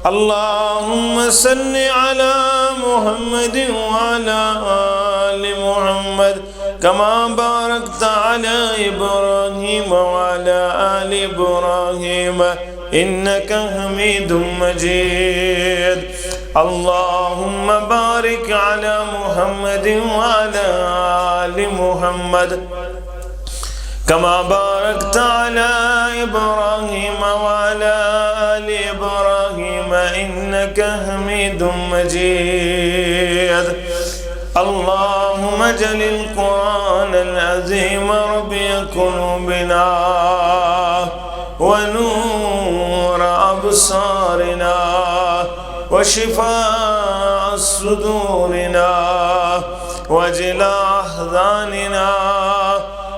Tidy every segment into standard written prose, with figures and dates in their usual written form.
اللهم صل على محمد وعلى آل محمد كما باركت على إبراهيم وعلى آل إبراهيم إنك حميد مجيد. اللهم بارك على محمد وعلى آل محمد كما باركت على إبراهيم وعلى آل إبراهيم إنك حميد مجيد. اللهم اجعل القرآن العظيم ربيع قلوبنا ونور أبصارنا وشفاء صدورنا وجلاء أحزاننا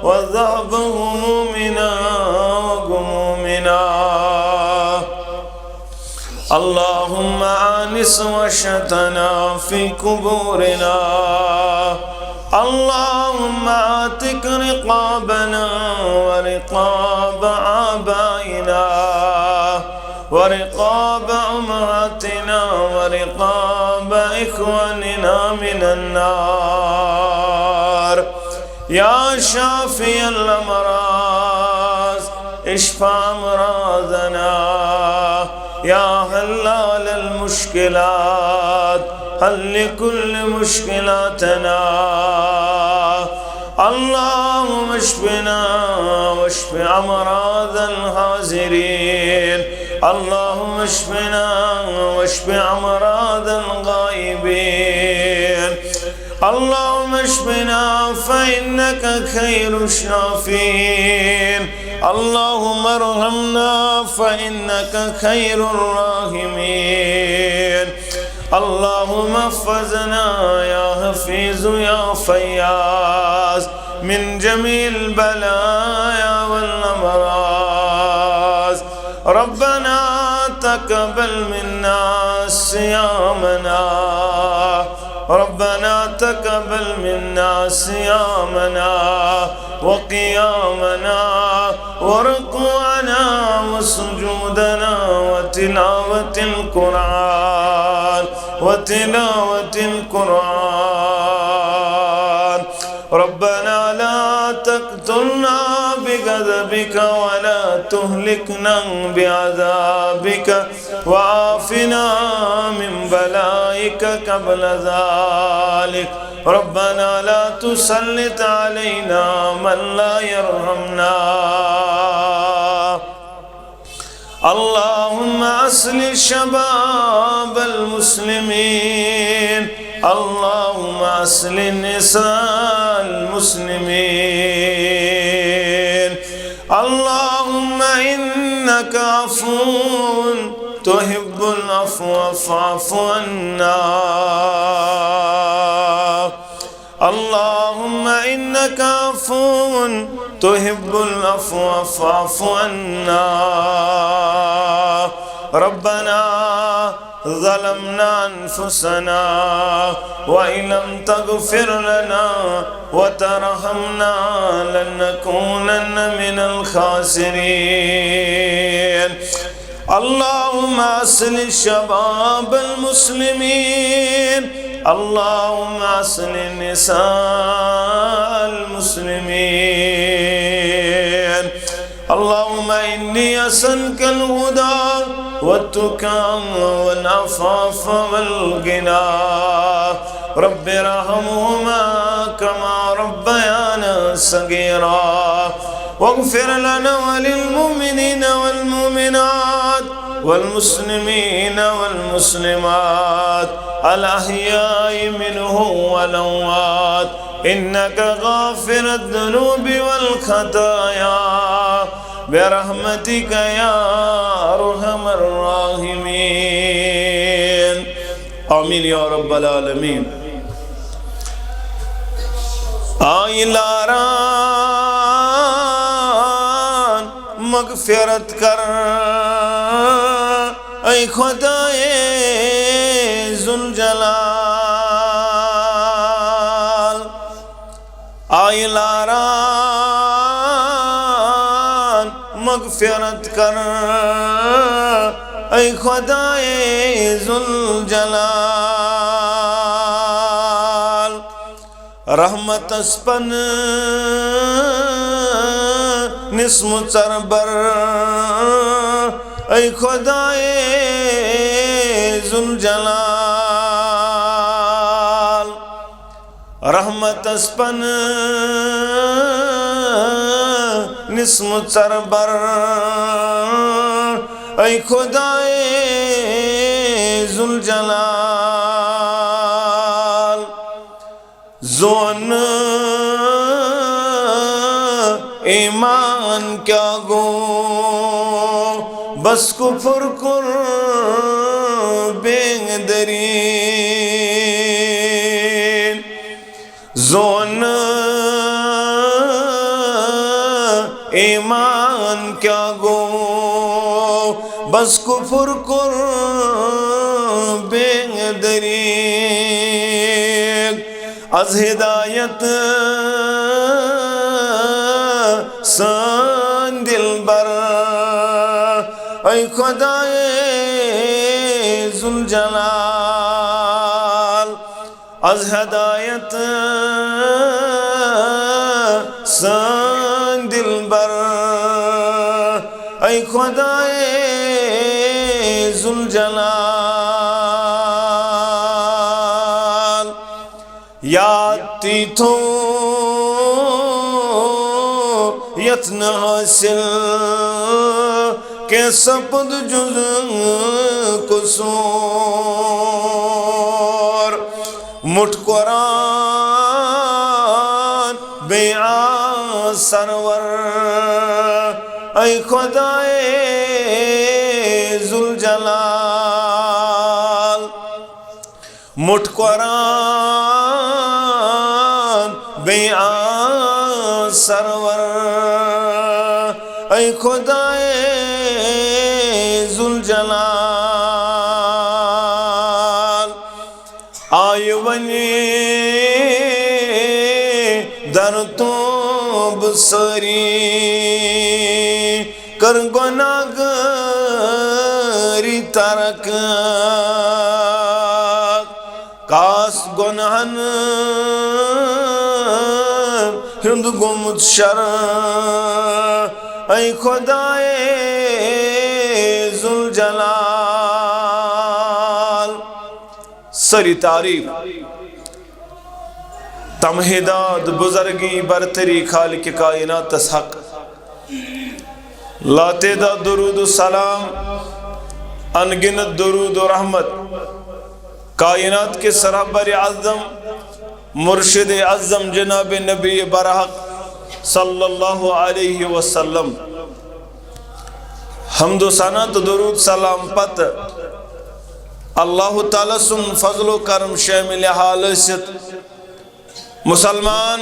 وذهب همومنا وغمومنا. اللهم آنس وحشتنا في قبورنا. اللهم اعتق رقابنا ورقاب آبائنا ورقاب أمهاتنا ورقاب إخواننا من النار. يا شافي الأمراض اشفى أمراضنا. يا حلال المشكلات حل كل مشكلاتنا. اللهم اشفنا واشف أمراض الحاضرين. اللهم اشفنا واشف أمراض الغائبين. اللهم اشفنا فإنك خير الشافين. اللهم ارحمنا فإنك خير الراحمين. اللهم احفظنا يا حفيظ يا فياض من جميع البلايا والأمراض. ربنا تقبل منا صيامنا. ربنا تقبل منا صيامنا وقيامنا وركوعنا وسجودنا وتلاوة القرآن وتلاوة القرآن. ربنا لا تقتلنا بغضبك ولا تهلكنا بعذابك وعافنا من بلائك قبل ذلك. ربنا لا تسلط علينا من لا يرحمنا. اللهم أصلح شباب المسلمين. اللهم أصلح نساء المسلمين. اللهم إنك عفو تحب العفو فاعف عنا. اللهم إنك عفو تحب العفو فاعف عنا. ربنا ظلمنا أنفسنا وإن لم تغفر لنا وترحمنا لنكونن من الخاسرين. اللهم أصلح شباب المسلمين. اللهم أصلح نساء المسلمين. اللهم إني أسألك الهدى والتقى والعفاف والغنى. رب ارحمهما كما ربيانا صغيرا. واغفر لنا وللمؤمنين والمؤمنات والمسلمين والمسلمات الأحياء منهم والأموات إنك غافر الذنوب والخطايا برحمتك يا أرحم الراحمين. آمين يا رب العالمين. آئلاران مغفرت کر اے خدائے ذوالجلال. آئلاران مغفرت کر ऐ खुदाए जुल जलाल। रहमत स्पन निस्म चरबर ऐ खुदाए जुल जलाल। रहमत स्पन निस्म चरबर ऐ खुदाए जुल जलाल। जोन ईमान क्या गो बस कुफर कुर बेंग दरी। जोन ईमान क्या गो बस कुफर कुर बेंग दरी। अज हिदायत सान दिलबर ऐ खुदाए जुल जलाल। अज हिदायत सान दिलबर ऐ खुदाए जुल जलाल। याद तीथो यत्न हासिल के सपद जुज कुसूर। मुठ कुरान बेआ सरवर ऐ खुदाए जुल जलाल। मुठ कुरान बेआ सरवर ऐ खुदाए जुल जलाल। आय वनी दर तो बसरी कर गुनाहगारी तरक। कास गुनाहन हिंद गुमुत शर ऐ खुदाए जुल जलाल। सरी तारीफ तमहिदाद बुजर्गी बरतरी खालिक कायनात हक। लातेदा दुरूद सलाम अनगिनत दुरूद रहमत कायनात के सरहबर आज़म मुर्शिद आज़म जनाब नबी बरहक सल्लल्लाहु अलैहि वसल्लम। हम्दो सनात दुरूद सलाम पत अल्लाह ताला सुन फजलो करम शामिल हालसित मुसलमान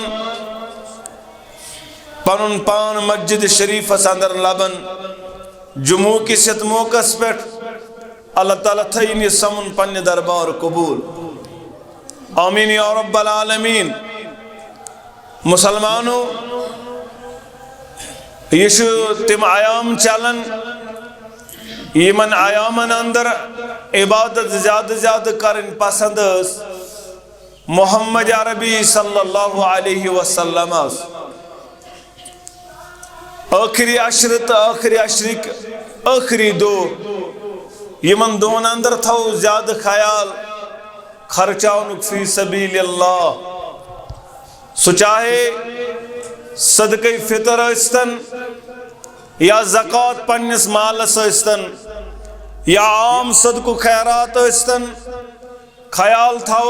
पनुन पान मस्जिद शरीफ अंदर लबन जुमू किस मौकस पे अल्लाह ताला थईन समुन पन्ने दरबार कबूल आमीन या रब्बल आलमीन। मुसलमानों ये तिम आयाम चलन यमन आयामन अंदर इबादत ज्यादा ज्यादा करन पसंद मोहम्मद अरबी सल्लल्लाहु अलैहि वसल्लम। आखिरी अशरत आखिरी अशरिक आखिरी दो यमन दोन अंदर थो ज्यादा ख्याल खर्चाउन फी सबीलिल्लाह। सो चाहे सदक़े फितर अस्तन या ज़कात पन्निस मालस अस्तन या आम सदको खैरात अस्तन। ख्याल थो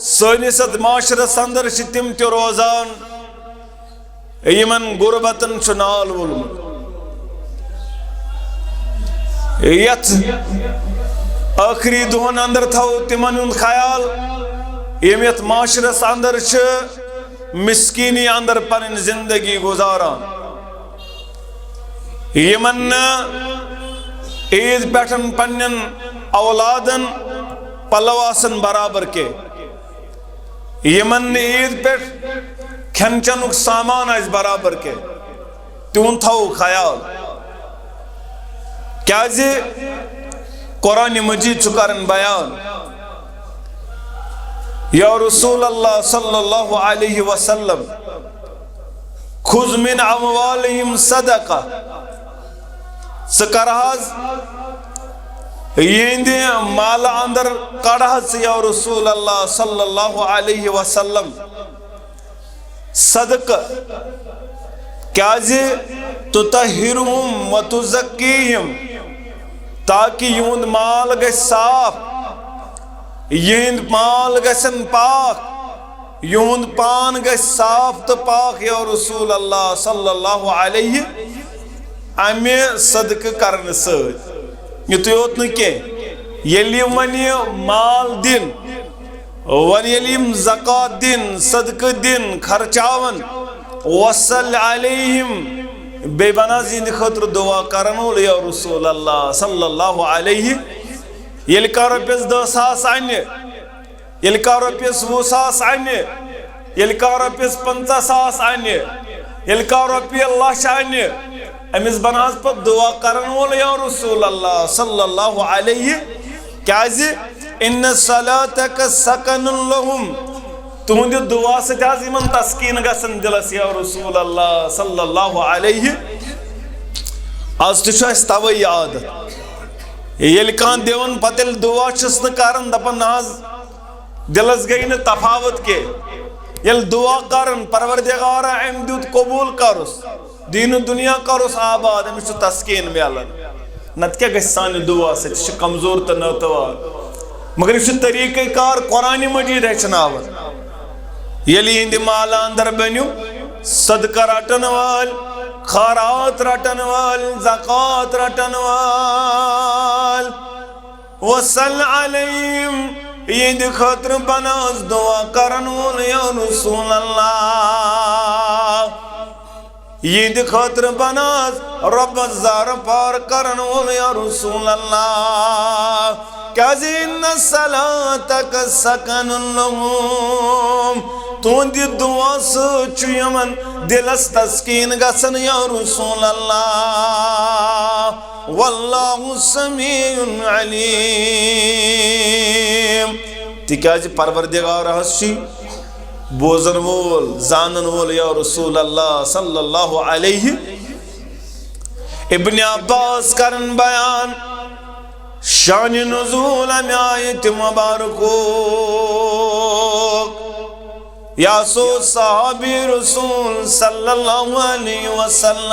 सनिस माशरस अंदर तिम ते रोजान यमन गुरबतन नाल वोलमुत। यथ आखिरी दोहन अंदर थो तिमन ख्याल यम यथ माशरस अंदर मिस्कीनी अंदर पन जिंदगी गुजारान। यमन ईद पे पन्न औलादन पलवासन बराबर के यमन ईद पे खन चनुक सामान आज बराबर के तुन थो ख्याल क्या कुरान मजीद करन बयान या रसूल अल्लाह सल्लल्लाहु अलैहि वसल्लम खुज़ मिन अमवालिहिम सदका सकरहज यिंद माल अंदर कड़हज या रसूल अल्लाह सल्लल्लाहु अलैहि वसल्लम सदक क्या तुतहिरुहुम व तुज़क्कीहिम ताकि युंद माल गए साफ यिंद माल गसन पाक युंद पान गए साफ तो पाक या रसूल अल्लाह सल्लल्लाहु अलैहि अमे सदक करने सत युत योत नुके यलि वन माल दिन वन यलिम ज़कात दिन सदक दिन खर्चावन वसल अलैहिम बेबना जिंद खतर दुआ करन या रसूल अल्लाह सल्लल्लाहु अलैहि यलि का रपियस 10,000 अन्य यलि का रपियस 20,000 अन्य यलि का रपियस 50,000 अन्य यलि का रपिय लाख अन्य अमिस बनास पर दुआ करन या रसूल अल्लाह सल्लल्लाहु अलैहि क्या इन्न सलातक सकनुन लहुम तुहंद दुआ से तस्कीन गसन दिलस या रसूल अल्लाह सल्लल्लाहु अलैहि आज तवई आदत ये कान दिवन पतल दुआ कर दपन दिलस गई न तफावत के ये दुआ कर परवरदिगार अम दुत कबूल करुस दीन दुनिया करुस आबाद अमिस तस्कीन मिलान नत क्या गि सान दुआ से कमजोर तो नतवार मगर यह तरीक़ कार कुरान मजीद हेचनावन यलि हिंद माल अंदर बनु सदका रटन वाल खरात रटन वाल ज़कात रटन वाल वसल अलैहिम यिंद खतर बनास दुआ करन वोल या रसूल अल्लाह यिंद खतर बनास रब ज़ार पार करन वोल या रसूल अल्लाह क्या इन्न सलातक सकनुन लहुम तुंद दुआ सयमन दिलस तस्कीन गसन या रसूल अल्लाह वल्लाहु समीउन अलीम तिकाज परवरदिगार हसी बोजन वोल जानन वोल या रसूल अल्लाह सल्लल्लाहु अलैहि इब्न अब्बास करन बयान शान नुज़ूल आयत मुबारको यासो साहबी रसूल सल्लल्लाहु अलैहि वसल्लम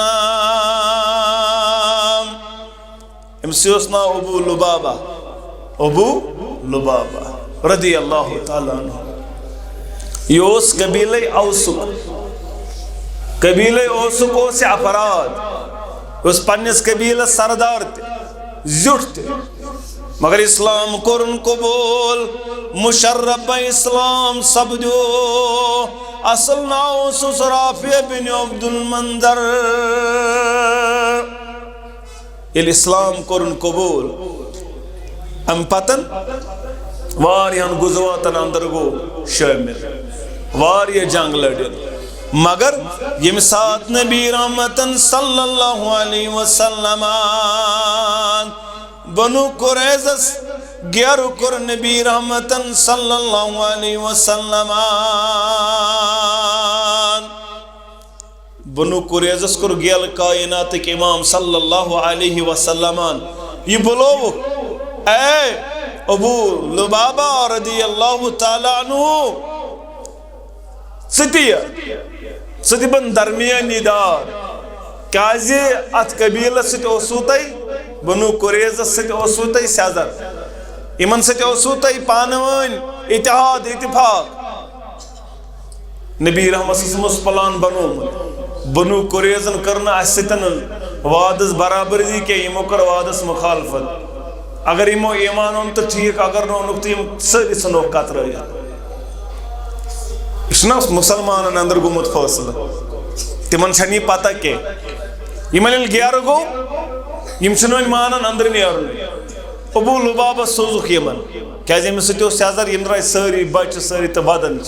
इमसियोस ना अबू लुबाबा रदियल्लाहु ताला अन्हु योस कबीले औसुक से अफराद उस पन्निस कबील सरदार जुट मगर इस्लाम कुरन कबूल मुशर्रफ इस्लाम सब्दो असल नाव सुसराफी बिन अब्दुल मंदर इस्लाम कुरन कबूल अम पतन वारियन गुजवातन अंदर गो शामिल वारिय जंग लड़न मगर यम साथ नबी रहमतन सल्लल्लाहु अलैहि वसल्लम बनु कुरैज़स गैर कुर नबी रहमतन सल्लल्लाहु अलैहि वसल्लम बनु कुरैज़स कुर गेल कायनात के इमाम सल्लल्लाहु अलैहि वसल्लम ये बोलो ए अबू लुबाबा रदियल्लाहु ताला अन्हु सतिबन दरमियानी दार क्या अत कबील सत बनु कुरैज़स सत सजर इमन सत पानवन इतिहाद इतिफाक नबी रहमत प्लान बनोमुत बनु कुरैज़न कर वादस बराबरी के यमो कर वादस मुखालफत अगर यमो ईमान ओन तो ठीक अगर नोनुक तो सारी सनो कत मुसलमान अंदर गुमुत फैसला तिमन छनी पता के यमन गैर गो यम मानन अंदर नेरुन अबू लुबाबा सोजुक यमन क्या सजर यम द्राय सारी बच सारी तो वदन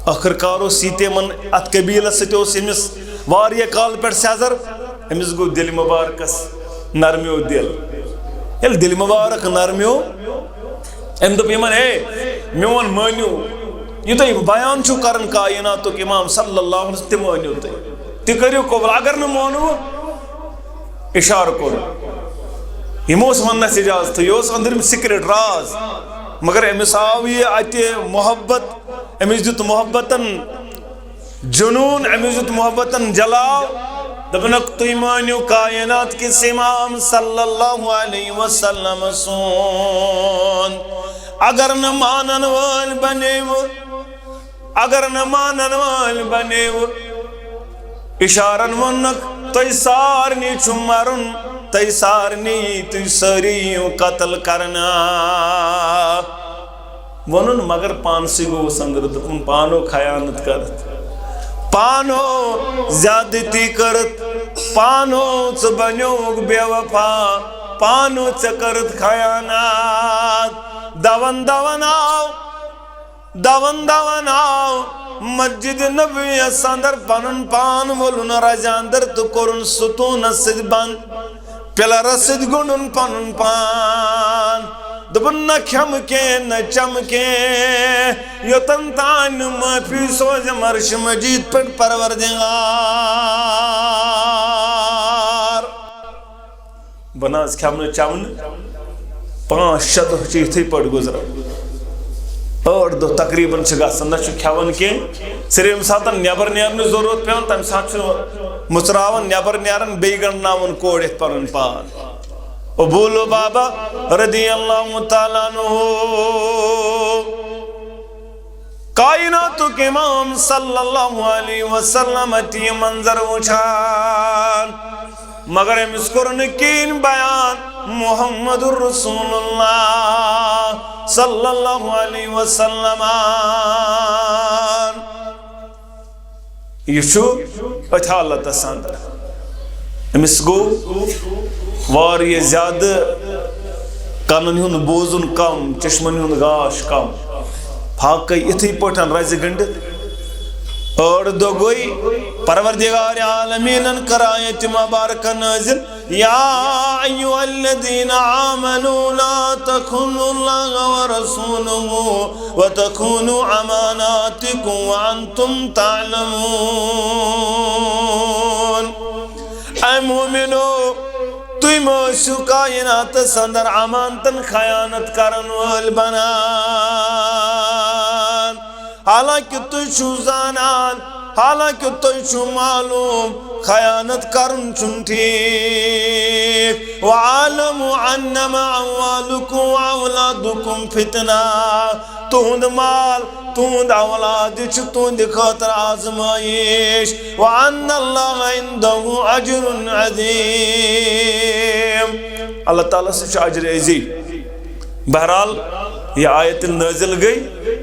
आखिरकार यमन अत कबील समिस वारिया काल पे सजर अमिस गो दिल मुबारकस नरम्यो दिल ये दिल मुबारक नरम्यो अम दोप यमन ए मोन मानियो यह तुम बयान कर कायनात इमाम सल्लल्लाहु अलैहि वसल्लम मानियो तुम करियो कबूल अगर न मानो इशार कोर यमोस वनस इजाजत यह अंदर सीक्रेट राज मगर अमिस आव यह अत मोहब्बत अमिस दुत मोहब्बतन जुनून अमिस दुत मोहब्बतन जलाव दपनक तुम मानियो कायनात किस इमाम सल्लल्लाहु अलैहि वसल्लम सोन अगर न मानन वाल बनेव अगर न मानन वाल बनेव इशारन वनक तुम सारनी छु मरुन तुम सारनी तुम सारी कत्ल करना वनुन मगर पानसी गो संदर दुपन पानो खयानत करत पानो ज्यादती करत पानो च बन्योग बेवफा पानो च करत खयानत दवन दवन आओ मस्जिद नबी अंदर पन पान वोलुन रजा अंदर तो कोरुन सुतून सिद बंद पिलर सिद गुंडुन पन पान दुबन न खम के न चमके योतन तान माफी सोज मर्श मजीद पर परवरदिगार बनास खम न चमन 5 शत इथे पड़ गुजरा 8 दो तकरीबन गसान खेवान कह सिर्फ यम सात नबर नेरन जरूरत पेवान तम सात मुचरावन नबर नेरान बे गणनावन कोड़ पन पान अबूल बाबा रदियल्लाहु ताला अन्हु कायनात के इमाम सल्लल्लाहु अलैहि वसल्लम ती मंजर वुचान मगर अमिस कोर कीन बयान मुहम्मदुर रसूलुल्लाह सल्लल्लाहु अलैहि वसल्लम यशु अथालत अंदर अमिस गो वारिया ज्यादा कनन हुन बोजुन कम चश्मन हुन गाश कम फाक इथे पठन रज गंडित और दो गोई परवरदिगार आलमीन करायत मुबारक नाज़िल या अय्युहल्लज़ीना आमनू ला तख़ुनुल्लाह व रसूलहु व तख़ुनु अमानातिकुम व अंतुम तालमून ऐ मोमिनो तुम कायनात अंदर अमानतन खयानत करन वाल बनान हालांकि तुम जानान हालांकि तुम मालूम खयानत करन छुन ठीक वालमु अन्नमा अमवालुकुम व औलादुकुम फितना तुंद माल तुंद औलाद तुंद खातर आजमाइश व अन्नल्लाह इंदहु अजरुन अज़ीम अल्लाह ताला से अजर अज़ीम बहरहाल ये आयत नाजिल गई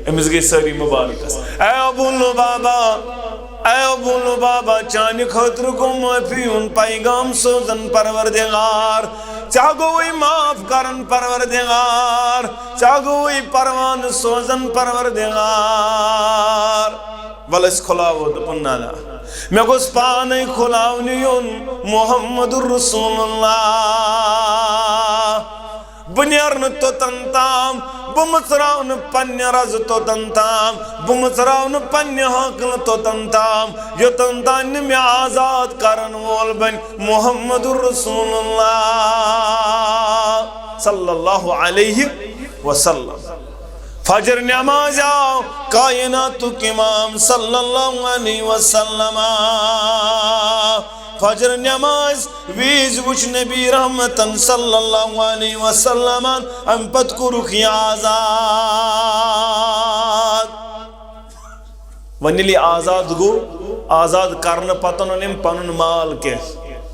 अमिस गई सारी मुबारक ऐ अबूल बाबा चान खतर गो माफी उन पैगाम सोजन परवरदिगार चागो वही माफ करन परवरदिगार चागो वही परवान सोजन परवरदिगार वलस खुलावो दपन्ना मे गोस पाने खुलावनी युन मुहम्मदुर रसूलुल्लाह बुनियारन तो तंताम बुमसरावन पन्य रज तो तंताम बुमसरावन पन्य हकल तो तंताम यो तंतान में आजाद करन वोल बन मुहम्मदुर रसूलुल्लाह सल्लल्लाहु अलैहि वसल्लम फजर नमाज आओ कायनात के इमाम सल्लल्लाहु अलैहि वसल्लम फजर नमाज वीज वुच नबी रहमतन सल्लल्लाहु अलैहि वसल्लम हम पत कुरु की आजाद वनिली आजाद गो आजाद करने पतन निम पनुन माल के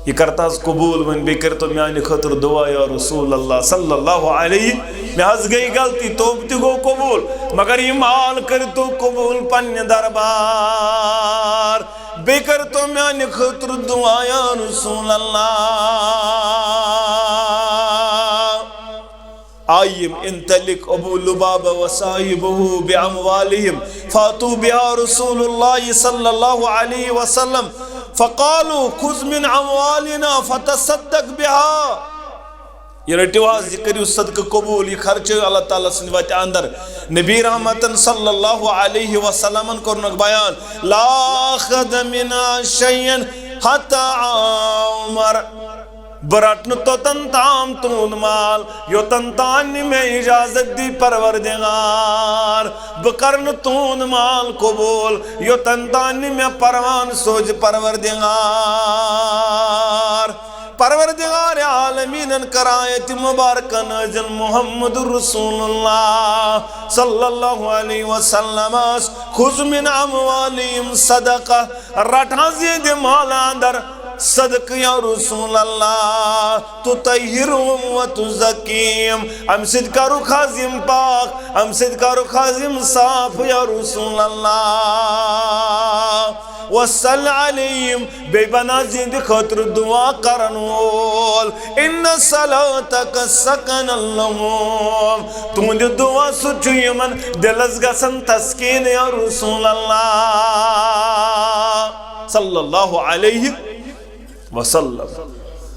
ये करता कबूल वन बे कर तो म्यान खतर दुआ या रसूल अल्लाह सल्लल्लाहु अलैहि में हज गई गलती तो गो कबूल मगर ये माल कर तो कबूल पन्य दरबार बेकर तो म्यान खतर दुआ या रसूल अल्लाह आयम इंतलिक अबू लुबाबा व साहिबहु बिअमवालिहिम फातू बिहा रसूलुल्लाह सल्लल्लाहु अलैहि वसल्लम फ़क़ालू खुज़ मिन अमवालिना फ़तसद्दक़ बिहा। ये रटियो ये करियो सदक़ कबूल, ये खर्च अल्लाह ताला सन्द वत अंदर। नबी रहमतन सल्लल्लाहु अलैहि वसल्लम कोरनक बयान, ला अख़ज़ मिना शैयन हत्ता उमर, बरटन तोतन ताम तून माल योतन तान में इजाजत दी परवरदिगार, बकरन तून माल कबूल योतन तान में परवान सोच परवरदिगार। परवरदिगार आलमीन करायत मुबारक नज़ल मुहम्मद रसूलुल्लाह सल्लल्लाहु अलैहि वसल्लम, खुज़ मिन अमवालिहिम सदक़ा, रटा ज़िद माल अंदर सदक या रसूल अल्लाह, तुतहिरुहुम व तुज़क्कीहिम, अम सिद करो खाजिम पाक, अम सिद करो खाजिम साफ या रसूल अल्लाह। वसल अलैहिम, बेबना जिंद खतर दुआ करन वोल, इन्न सलातक सकन लहुम, तुंद दुआ सुच यमन दिलस गसन तस्कीन या रसूल अल्लाह सल्लल्लाहु अलैहि वसल्लम।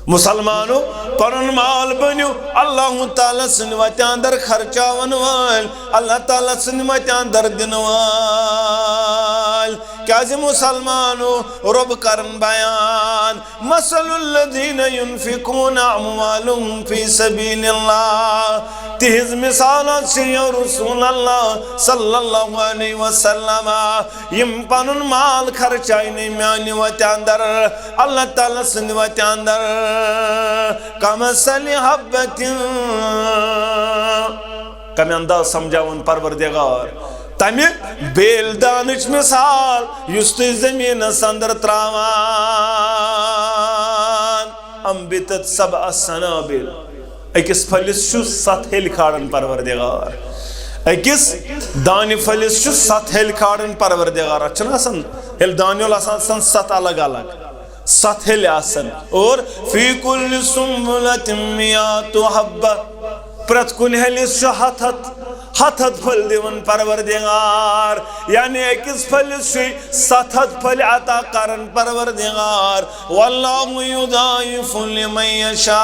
मुसलमानों पन माल बनो अल्लाह ताला सन्द वत अंदर खर्चावन वाल, अल्लाह ताला सन्द वत अंदर दिन वाल। क्या मुसलमानों रब करन बयान, मसलुल्लज़ीना युनफ़िक़ूना अमवालहुम फ़ी सबीलिल्लाह, तिहिज़ मिसाल या रसूल अल्लाह सल्लल्लाहु अलैहि वसल्लम, यम पनुन माल खर्चाइन म्यानि वत अंदर अल्लाह ताला सन्द वत अंदर, कमसली हब्बतिन, कम अंदाज समझावन परवरदिगार, तमे बेल दानच मिसाल युस तुम जमीन अंदर त्रावान, अम्बितत सबअ सनाबिल, अकिस फलिस 7 हेल खाड़न परवरदिगार, अकिस दानि फलिस 7 हेल खाड़न परवरदिगार। हेल दानियोल 7 अलग अलग 7 हेल आसन, और फी कुल्लि सुम्बुलतिन मियातु हब्बा, प्रत कुन हेलिस 7 फल दिवन परवरदिगार, यानी अकिस फलिस 7 फल अता करन परवरदिगार। वल्लाहु युदाइफु लिमन यशा,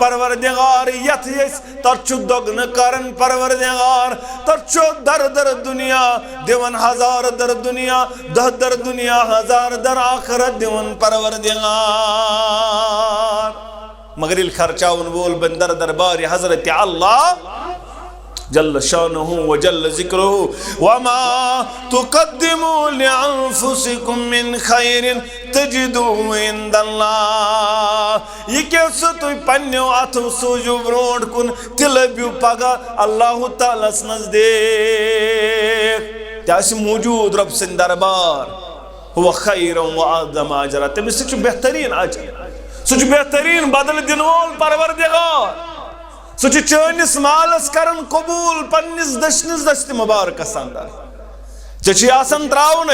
परवरदिगार यथ यस तरचु दोगन करन परवरदिगार, तरचु दर दर दुनिया दिवन, 1000 दर दुनिया, 10 दर दुनिया, 1000 दर आखिरत दिवन परवरदिगार। मगर इल खर्चावन बोल बंदर दरबार हजरत अल्लाह जल्ल शानुहु व जल्ल ज़िक्रुहु, वमा तुक़द्दिमू लिअन्फुसिकुम मिन खैरिन तजिदूहु इंदल्लाह, ये कैस तुम पन्नो अथो सूजु ब्रोट कुन तिलब्यू पगा अल्लाह ताला नज़दीक, त्यास मौजूद रब सिंद दरबार, हुव खैरन व अअज़म अजरा, तमिस बेहतरीन अजर, सह बेहतरीन बदल दिन वोल परवरदिगार, सह चनिस मालस करन कबूल पन्निस दशनिस दस्त मुबारकस अंदर। चे आसन त्रावन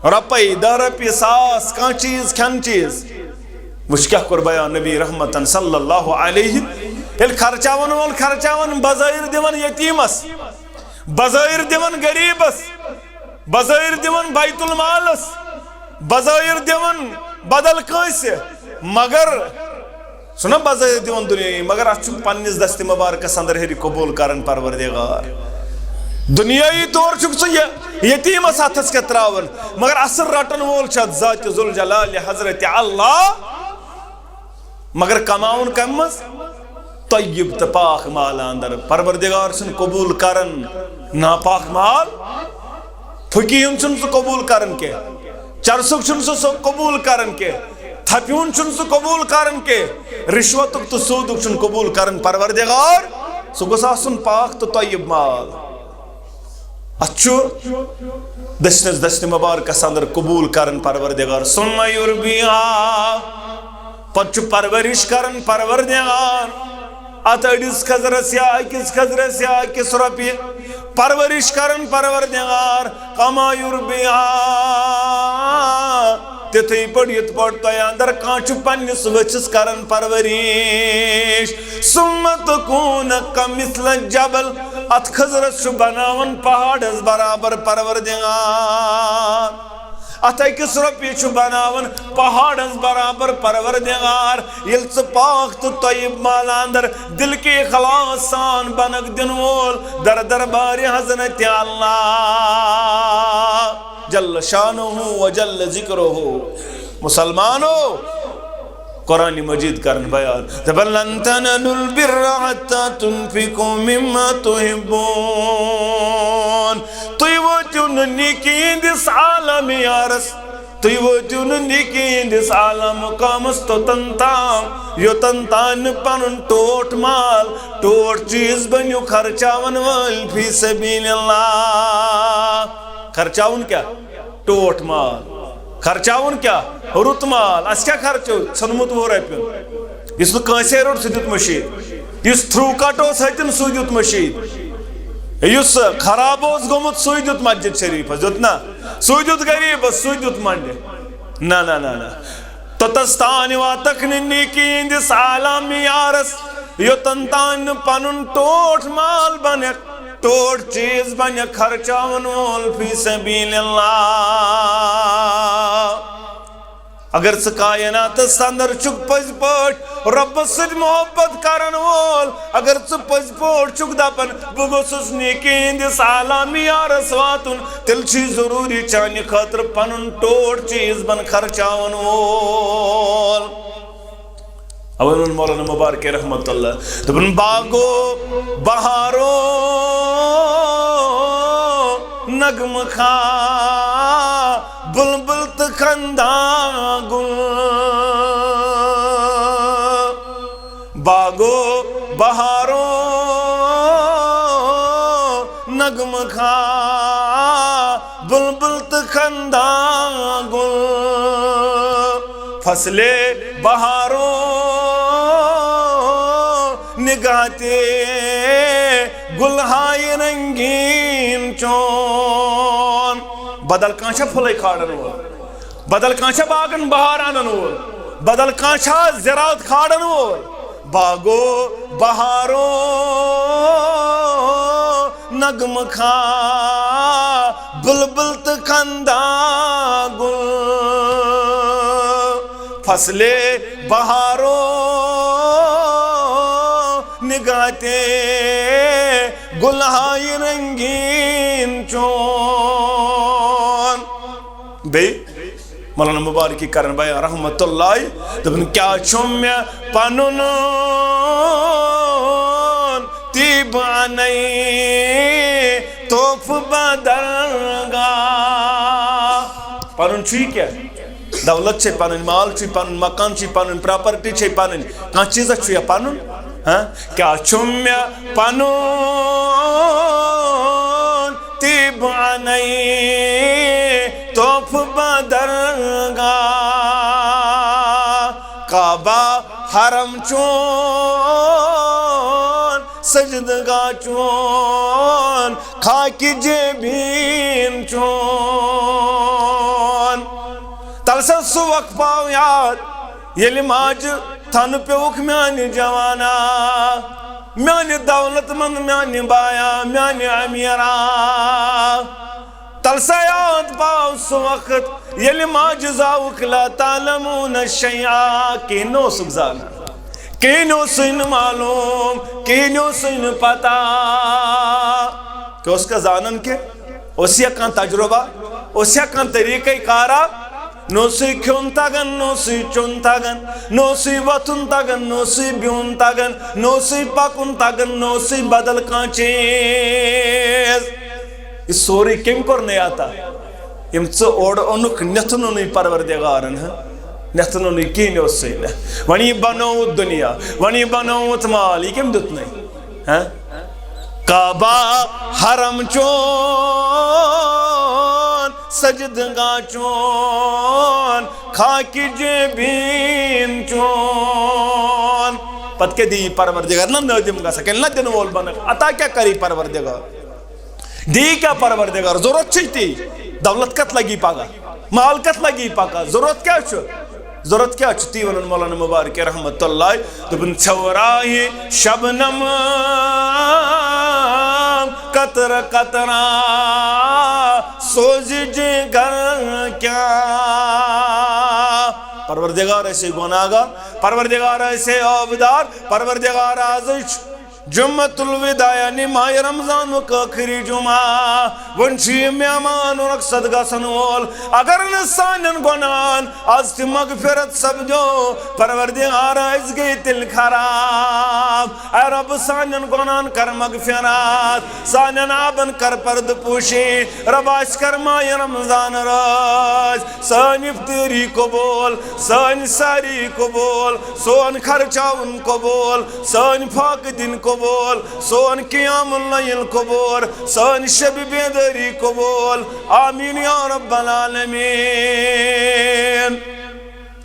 रपै 10 रपये 100 कह चीज खन चीज, वुच क्या कोर बयान नबी रहमतन सल्लल्लाहु अलैहि, यह खर्चावन वोल खर्चावन बज़ाहिर दिवन यतीमस, बज़ाहिर दिवन गरीबस, बज़ाहिर दिवन बैतुल मालस, बज़ाहिर दिवन बदल कंसे, मगर सुना बज़ाहिर दिवन दुनिया, मगर अचु पन्निस दस्त मुबारकस अंदर हेरी कबूल करन परवरदिगार। दुनियाई तौर यतीमस हथस के त्रावन, मगर असर रटन वोल ज़ात ज़ुल जलाल हजरत अल्लाह, मगर कमाउन कम मज तय्यब तो पाक माल अंदर परवरदिगार सुन कबूल करन नापाक माल, फकीहन सुन सु कबूल करन के, चरसुक सुन सु कबूल करन के, थप्यून सुन सु कबूल करन के, रिश्वतुक तो सूदुक सुन कबूल करन परवरदिगार, सु गोस आसुन पाक तो तय्यब माल। अच्छु दशनस दशन मुबारकस अंदर कबूल करन परवरदिगार। सुम्मा युरबिहा, पच्चु परवरिश करन परवरदिगार, अत अडिस खजरस या अकिस खजरस या अकिस रपये परवरिश करन परवरदिगार। कमा युरबिहा, तिथै पड़ युत पड़ तय अंदर कांचु पन्निस वचस करन परवरिश। सुम्मत कून कमिसल जबल, अत खजरस बनावन पहाड़ बराबर परवरदिगार। अत अकिस रोपये बनावन पहाड़स बराबर परवरदिगार ये पाक तो तय्यब माल अंदर दिल के खलास सान बनक दिन वोल दर दरबार हज़रत अल्लाह जल्ल शानुहु व जल्ल ज़िक्रुहु। मुसलमानों कुरान मजीद करन बयान लन तनलुल बिर्रा हत्ता तुनफिकू मिम्मा तुहिब्बून। तुय वोतियो नेकी दिस आलम यारस तुय वोतियो नेकी दिस आलम मुकामस तो तंताम यो तंतान पनुन टोट माल टोट चीज बन्यो खर्चावन वल फी सबीलिल्लाह। खर्चावन क्या टोट माल खर्चावन क्या रुत माल अस क्या खर्चो सनमुत वो रपियन इस कंसे रोड सह दुत मशीद इस थ्रू कट हतन सह दुत मशीद इस खराब गोमुत सह दुत मस्जिद शरीफ दुत ना सह दुत गरीब सह दुत मंडे ना ना ना ना तोतस तान वातक नेकी इंदिस आलम यारस योतन तान पनुन टोट माल बने टोट चीज बने खर्चावन वोल फी सबीलिल्लाह। अगर स कायनात अंदर चुक पज पट रब सद मोहब्बत करन वोल अगर स पज पट चुक दपन बह गोसुस नेकी इंदिस आलम यारस वातुन तेल छी जरूरी चाने खातर पनुन टोट चीज बन खर्चावन वोल। अवन मौलाना मुबारक रहमतुल्लाह तबन बागो बहारो नगम खा बुलबुल तखंदा गुल बागो बहारो नगम खा बुलबुल तखंदा गुल फसले बहारो निगाहते गुलहाय रंगीन चोन। बदल कांशा फुलै खाड़न वोल बदल कांशा बागन बहार आनन वोल बदल कांशा ज़राअत खाड़न वोल बागो बहारो नगम खा बुलबुल तखंदा गुल फसले बहारो निगाहते गुलहाय रंगीन चोन। बे मौलाना मुबारक करन बयान रहमतुल्लाह दबन क्या छुम्य पनुन ती बानई तोफ बदलगा पनुन छी क्या दौलत छे पनुन माल छे पनुन मकान छे पनुन प्रॉपर्टी छे पनुन का चीज छे या पनुन हाँ क्या छुम्य पनुन ती बानई तोफ बदलगा काबा हरम चोन सजदगा चोन खाकी जेबीन चोन तलसा सुवक पाव याद ये माज थन पेवुक म्यानि जवाना म्यानि दौलत मंद म्यानि बाया म्यानि अमीरा तलसा याद पाव सु वक्त ये माज जाउक ला तालमून शैया केनो सुगजाना केनो सुन मालूम केनो सुन पता कि उसका जानन के उसिया का तजुर्बा उसिया का तरीक़े कारा नोसी क्यों तगन नोसी चुन तगन नोसी वतुन तगन नोसी ब्यून तगन नोसी पकुन तगन नोसी बदल कांचेज इस सोरी किम कर नहीं आता इम च ओड अनुक नथनो नहीं परवरदिगारन है नथनो नहीं कीने उससे ने वनी बनाओ दुनिया वनी बनाओ माल ये किम दुत नहीं हैं काबा हरम चोन सजदगा चोन खाकी जेबीन चोन पत के दी परवरदिगार न नदिम का सके न दिन वोल बन अता क्या करी परवरदिगार दी क्या परवरदिगार जरूरत थी दौलत कत लगी पागा माल कत लगी पागा जरूरत क्या जरूरत क्या ती वन मौलाना मुबारक रहमतुल्लाह दुबन छवराही शबनम कतर कतरा सोज जे घर क्या परवरदिगार ऐसे गुनाहगार परवरदिगार ऐसे औबदार परवरदिगार आज़िश जुम्मतुल विदा यानी माह रमजान का आखिरी जुमा वन मेहमान और सदका सनोल अगर न सानन गुनान आज ति मगफिरत सपदो परवरदिगार आज गई तिल खराब ऐ रब सानन गुनान कर मगफिरत सानन आबन कर पर्द पोशी रब आज कर माह रमजान राज सान इफ्तारी कबूल सान सारी कबूल सोन खर्चाउन कबूल सान फाक दिन कबूल सोन क़ियामुल लैल कबूल सान शब बेदारी कबूल आमीन या रब्बल आलमीन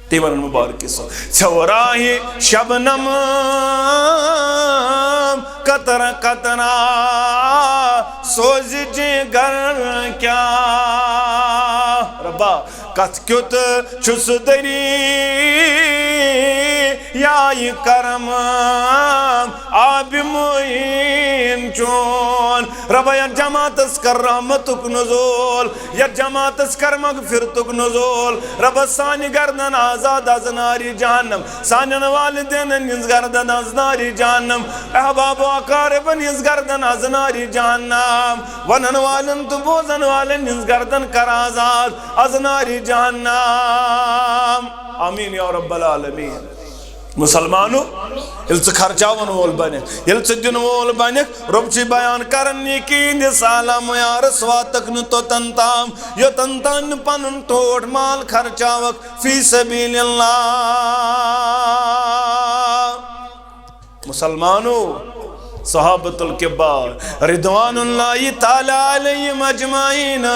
तिमन मुबारक सो छवराही शबनम कतरा कतरा सोज जे घर क्या रब्बा कत क्युत छुस दरी या ये करम आब मुइन चोन रबा या जमातस कर रहमतुक नुज़ूल या जमातस कर मगफिरतुक नुज़ूल रबा सानी गर्दन आज़ाद अज़ नारी जहन्नम सानन वालिदैन निज़ गर्दन अज़ नारी जहन्नम अहबाब व अकारिबन निज़ गर्दन अज़ नारी जहन्नम वनन वालन तो बोझन वालन निज़ गर्दन कर आज़ाद अज़ नारी जहन्नम आमीन या रब्बल आलमीन मुसलमानो इल्स खर्चावन वोल बने इल्स दिन वोल बने रब बयान करनी की सालम यार स्वातक न तो तंताम यो तंतन पन तोड़ माल खर्चावक फी सबीलिल्लाह मुसलमानो सहाबतुल किबार रिदवानुल्लाहि ताला अलैहिम अजमाइन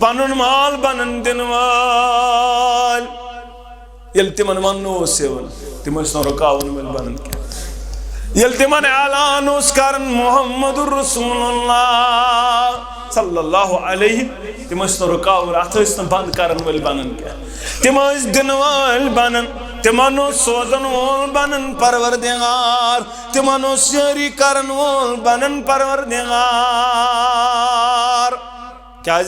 पनुन माल बनन दिन वाल यल तिमन वनो सेवन तिमन रुकावन वल बनन के यल तिमन ऐलान उस करन मुहम्मदुर रसूलुल्लाह सल्लल्लाहु अलैहि तिमन रुकावन अथस बंद करन वल बनन के तिमन दिन वल बनन तिमन सोजन वल बनन परवरदिगार तिमन शरी करन वल बनन परवरदिगार क्या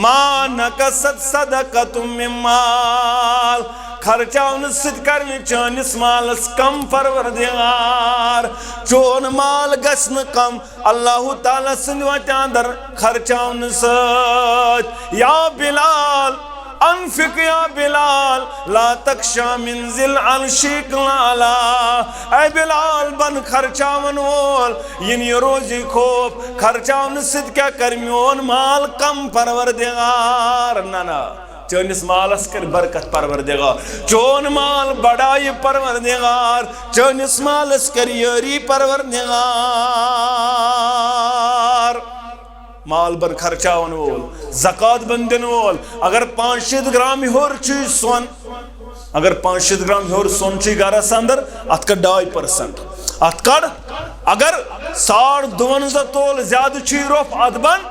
मा नकसत सदक़तुम मिन माल खर्चावन कर चानिस मालस कम परवरदिगार चोन माल गसन कम अल्लाह ताला सिंध वत अंदर खर्चावन सत या बिलाल अनफिक या बिलाल ला तख्शा मिनजिल अलशिक लाला ऐ बिलाल बन खर्चावन वोल इन रोजी खोप खर्चावन सिद क्या कर मोन माल कम परवरदिगार ना चोनिस मालस कर बरकत परवरदिगार चोन माल बड़ाई परवरदिगार चोनिस मालस कर यारी परवरदिगार माल बर खर्चावन वोल ज़कात बन दिन वोल अगर 500 ग्राम होर चीज सोन अगर 500 ग्राम होर सोन ची गरस अंदर अत का 2% अत कड़ अगर 52 तोल ज्यादा ची रोफ अत बन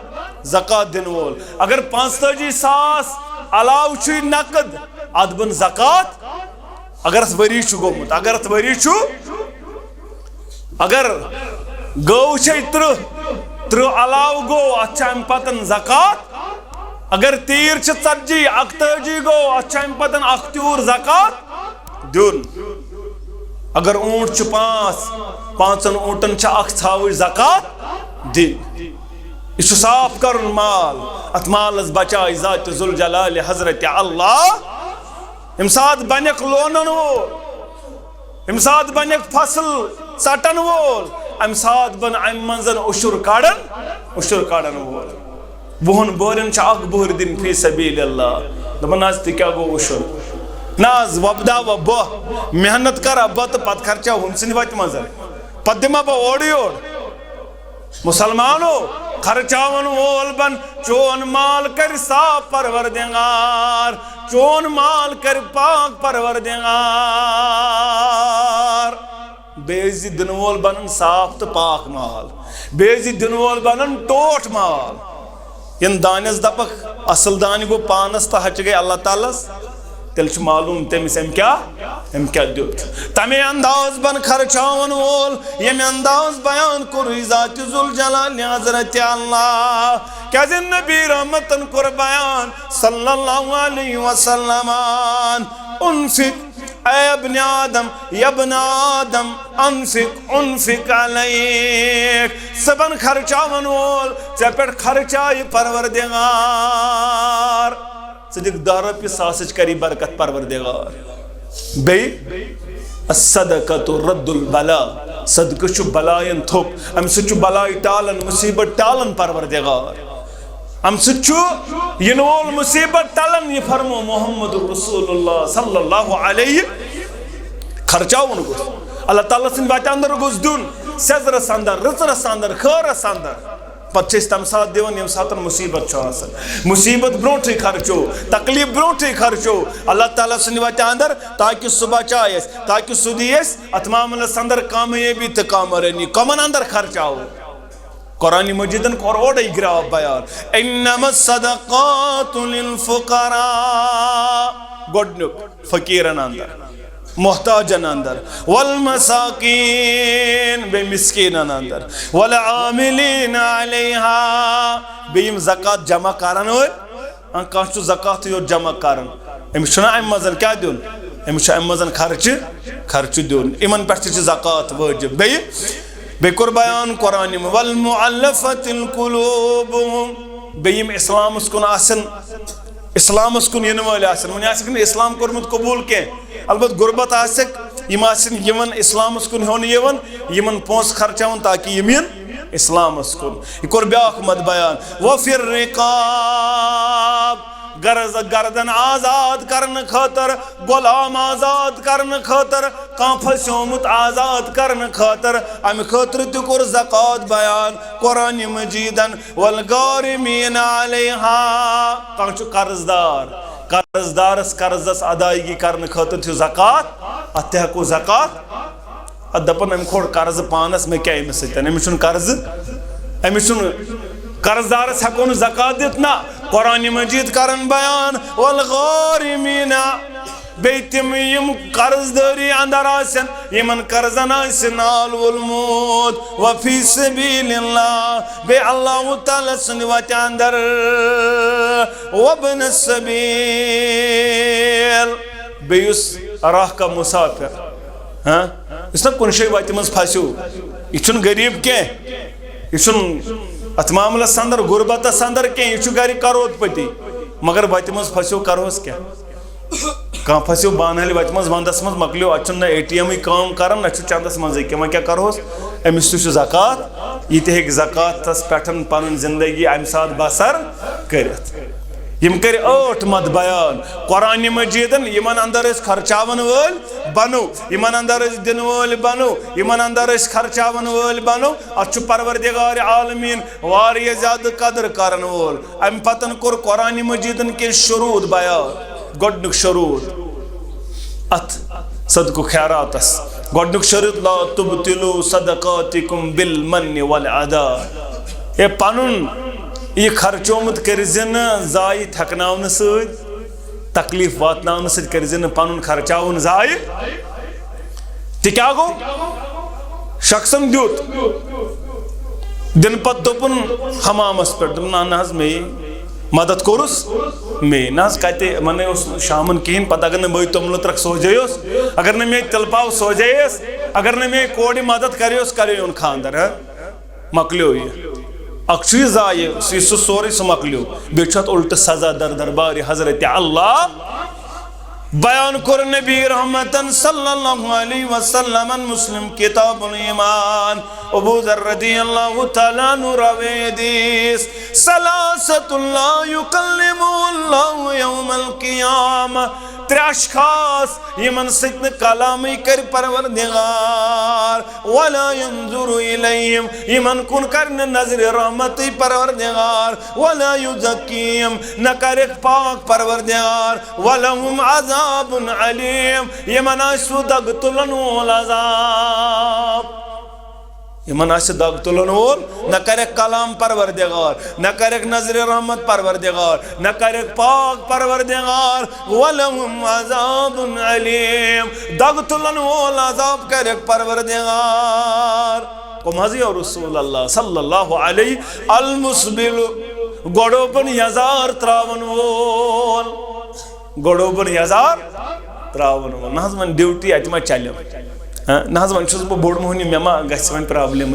ज़कात दिन वोल अगर 45,000 अलाव ची नकद अत बन ज़कात अगर वरी छु गोमुत अगर वरी छु अगर गौ चे 30 अलाव गो अच्छा पतन ज़कात अगर तीर च 41 गो अच्छा पतन अख्तूर ज़कात दुन अगर ऊंट च 5 ऊंटन च अख थाव ज़कात दिन इस साफ कर माल अत मालस बचाई ज़ात ज़ुल जलाल हज़रत अल्लाह इमसाद बनक लोनन वो इमसाद बनक फसल सटन वोल अमसाद बन मंजन उशुर काड़न वोल वहन बोरन अख बोर दिन फी सबीलिल्लाह दपन आज क्या गो उशुर नाज वबदा व बह मेहनत कर बत पत खर्चा हम सिंध वत मज पत दिमा बह ओड़ योड़ मुसलमानो खर्चावन वोल बन चोन माल कर साफ परवरदिगार चोन माल कर पाक परवरदिगार बेजी दिन वोल बनन साफ तो पाक माल बेजी दिन वोल बनन टोट माल इन दानस दपक असल दान गो पानस तो हच गए अल्लाह तालस तेल मालूम तमिस एम क्या दुत तमे अंदाज बन खर्चावन वोल यम अंदाज बयान कुर ज़ात ज़ुल जलाल हज़रत अल्लाह क्या नबी रहमतन कुर बयान सल्लल्लाहु अलैहि वसल्लम उनफिक अब्न आदम यब्न आदम उनफिक अलैक सबन खर्चावन वोल चे पे खर्चाय परवरदिगार सदिक 10 रॉपिय सासच करी बरकत परवरदिगार बे सदक़तु रद्दुल बला सदक़ छु बलायन थोप अम सु बलाय टालन मुसीबत टालन परवरदिगार अम सु यिनवोल मुसीबत टालन ये फरमो मोहम्मद रसूलुल्लाह सल्लल्लाहु अलैहि खर्चावन गो अल्लाह ताला सिन बात अंदर गोस दुन सेजरस अंदर रचरस अंदर खरस अंदर पत तम सात दिवन यम सात मुसीबत मुसीबत ब्रोटे खर्चो तकलीफ ब्रोटे खर्चो अल्लाह ताला सिन बात अंदर ताकि सुबह चायस ताकि सुदियस अत मामलस अंदर कामयाबी त कामरानी कमन अंदर खर्चाओ कुरान मजीदन कोर ओडे गिराव बयान इन्नमस सदक़ातु लिल फुक़रा गोडनुक फकीरन अंदर मोहताजन अंदर वल मसाकीन बे मिस्कीनन अंदर वल आमिलीन अलैहा बेम ज़कात जमा करन वल कांच ज़कात यो जमा करन अमिस अम मजन क्या दुन अमिस अम मजन खर्च दुन इमन पे ज़कात वाजिब बे कुर बयान कुरान वल मुअल्लफतिल कुलूब बेम इस्लामस कुन आसन इस्लामस कुन इन वाले आसन वन आसक इस्लाम कोरमुत कबूल के अलबत गुरबत आसक यम आसन यमन इस्लामस कुन होन यवन यमन पोंस खर्चावन ताकि यमिन इस्लामस कुन ये कोर ब्याख मत बयान व फिर रिकाब गर्दन आजाद करने खतर गुलाम आजाद करने खतर कं फस्योमुत आजाद करने खतर अम खतर त कोर ज़कात बयान कुरान मजीदन वल गारिमीन अलैहा कं कर्जदारस कर्जस अदायगी करने खतर थो ज़कात अत हको ज़कात दपन अम खोड़ कर्ज पानस में क्या अमिस अमिस कर्जदारस हको न ज़कात दित ना कुरान मजीद करन बयान वल गारिमीना बे तिम यम कर्जदारी अंदर आसन यमन कर्जन आसन आल वल मौत व फी सबीलिल्लाह बे अल्लाह तआला सुनवत अंदर वबन सबील बे युस राह का मुसाफिर हां इस न कुन शे वत मस फस्यो इछुन गरीब के इछुन अत मामलस अंदर गुरबतस अंदर के गर करोड़पति मगर वत मज फस्यो करोस क्या कह फस्यो बानहल वत मज वंदस मज मकलियो अच्छुन न ATM काम कर न चंदस मज क्या क्या करोस अमिस ज़कात यह ज़कातस पे पन जिंदगी अम सात बसर कर यम कर 8 मत बयान कुरान मजीदन यमन अंदर खर्चावन वल बनो यमन अंदर दिन वल बनो यमन अंदर खर्चावन वल बनो अच परवरदिगार आलमीन वारिया ज्यादा कदर करन वल अम पतन कोर कुरान मजीदन के शुरूत बयान गोडनुक शुरूत अत सदको खैरातस गोडनुक शुरूत ला तुबतिलु सदकातिकुम बिल मन्नि वल अदा ए पनुन यह खर्चोमुत करजन जाय थकनावन सद तकलीफ वातनावन सद करजन पनुन खर्चावन जाय त क्या गो शख्सन दुत दिन पत दोपुन हमामस पे ना मे मदद कोरुस मे ना कत मन शामन कहें पत अगर मे तोमल त्रक सोजयस अगर न मे तिलपाव सोजयस अगर न मे कोड़ मदद करोस करो खानदर मकलियो यह अक्ष जाय सोरे सह मकलियो बे उल्ट सजा दर दरबार हजरत अल्लाह बयान कोर नबी रहमतन सल्लल्लाहु अलैहि वसल्लम मुस्लिम किताबुल ईमान अबू ज़र रज़ियल्लाहु तआला अन्हु रवायत सलासतुल ला युकल्लिमुहुल्लाहु यौमल क़ियामा त्रशखास यमन सिद्न कलामी कर परवरदिगार वला यंजुरु इलैहिम यमन कुन करन नजर रहमत परवरदिगार वला युज़क्कीम न कर पाक परवरदिगार वलहुम अज़ाबुन अलीम यमन सुदगतुलन अज़ाब यमन आसे दाग तुलन वोल न करे कलाम परवरदिगार न करे नजर रहमत परवरदिगार न करे पाक परवरदिगार वलहुम अज़ाबुन अलीम दाग तुलन वोल अज़ाब करे परवरदिगार को मज़ी और रसूल अल्लाह सल्लल्लाहु अलैहि अल मुस्बिल गोड़ोपन यजार त्रावन वोल गोड़ोपन यजार त्रावन वोल ना मन ड्यूटी अतमा चलो ना वन बह बोड़ मोहनी मे मा वन प्रॉब्लम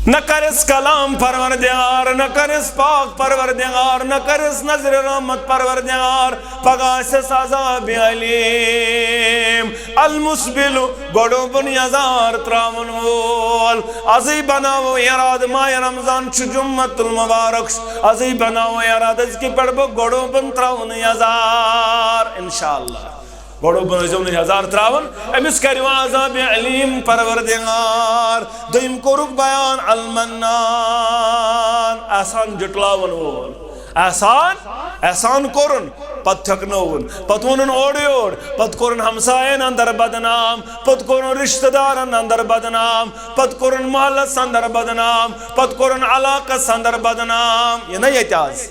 न करस कलाम परवरदिगार न करस पाक परवरदिगार न करस नजर रहमत परवरदिगार पगास अज़ाब अलीम अल मुस्बिल गोड़ोबन यजार त्रावन वोल अज़ी बनाओ इराद माह रमजान जुम्मतुल मुबारक अज़ी बनाओ इराद की पढ़बो गोड़ोबन त्रावन यजार इंशाअल्लाह गोड़ोबन यजार त्रावन अमिस करो अज़ाब अलीम परवरदिगार दोयम कोरुक बयान अल मन्नान आसान जुटलावन वोल एहसान कोरन पत थकनोवन पत वोनन ओड़ योड़ पत कोरन हमसायन अंदर बदनाम पत कोरन रिश्तेदारन अंदर बदनाम पत कोरन महल्लस अंदर बदनाम पत कोरन अलाकस अंदर बदनाम ये नहीं आज